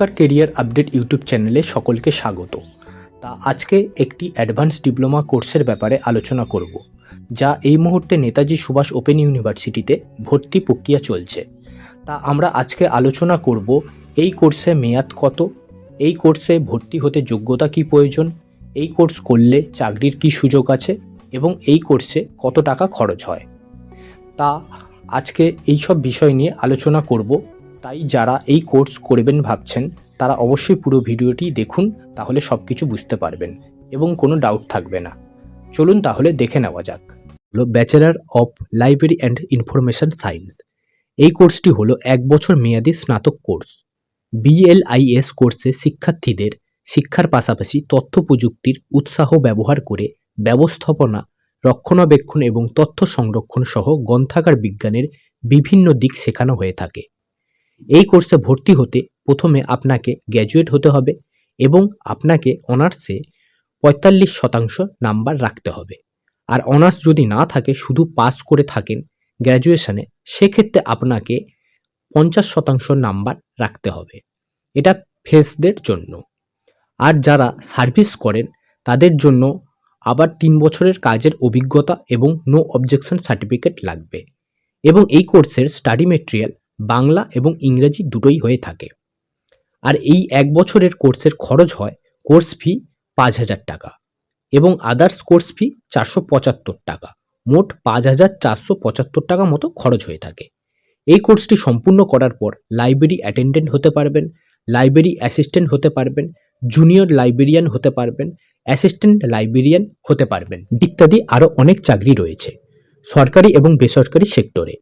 নমস্কার, career update YouTube চ্যানেলে সকলকে স্বাগত। আজকে একটি অ্যাডভান্স ডিপ্লোমা কোর্সের ব্যাপারে আলোচনা করব, যা এই মুহূর্তে নেতাজি সুভাষ ওপেন ইউনিভার্সিটিতে ভর্তি প্রক্রিয়া চলছে। আমরা আজকে আলোচনা করব এই কোর্সে মেয়াদ কত, এই কোর্সে ভর্তি হতে যোগ্যতা কী প্রয়োজন, এই কোর্স করলে চাকরির কী সুযোগ আছে এবং এই কোর্সে কত টাকা খরচ হয়। আজকে এইসব বিষয় নিয়ে আলোচনা করব। তাই যারা এই কোর্স করবেন ভাবছেন তারা অবশ্যই পুরো ভিডিওটি দেখুন, তাহলে সব কিছু বুঝতে পারবেন এবং কোনো ডাউট থাকবে না। চলুন তাহলে দেখে নেওয়া যাক। Bachelor of library and information science. এই কোর্সটি হলো 1 বছর মেয়াদী স্নাতক কোর্স। BLIS কোর্সে শিক্ষার্থীদের শিক্ষার পাশাপাশি তথ্য প্রযুক্তির উৎসাহ ব্যবহার করে ব্যবস্থাপনা, রক্ষণাবেক্ষণ এবং তথ্য সংরক্ষণ সহ গ্রন্থাগার বিজ্ঞানের বিভিন্ন দিক শেখানো হয়ে থাকে। এই কোর্সে ভর্তি হতে প্রথমে আপনাকে গ্র্যাজুয়েট হতে হবে এবং আপনাকে অনার্সে 45% নাম্বার রাখতে হবে। আর অনার্স যদি না থাকে, শুধু পাস করে থাকেন গ্র্যাজুয়েশনে, সেক্ষেত্রে আপনাকে 50% নাম্বার রাখতে হবে। এটা ফ্রেশদের জন্য। আর যারা সার্ভিস করেন তাদের জন্য আবার 3 বছরের কাজের অভিজ্ঞতা এবং নো অবজেকশন সার্টিফিকেট লাগবে। এবং এই কোর্সের স্টাডি মেটেরিয়াল বাংলা এবং ইংরেজি দুটোই হয়ে থাকে। আর এই 1 বছরের কোর্সের খরচ হয় কোর্স ফি 5,000 টাকা এবং আদার্স কোর্স ফি 475 টাকা, মোট 5,475 টাকা মতো খরচ হয়ে থাকে। এই কোর্সটি সম্পূর্ণ করার পর লাইব্রেরি অ্যাটেন্ডেন্ট হতে পারবেন, লাইব্রেরি অ্যাসিস্ট্যান্ট হতে পারবেন, জুনিয়র লাইব্রেরিয়ান হতে পারবেন, অ্যাসিস্ট্যান্ট লাইব্রেরিয়ান হতে পারবেন ইত্যাদি আরও অনেক চাকরি রয়েছে সরকারি এবং বেসরকারি সেক্টরে।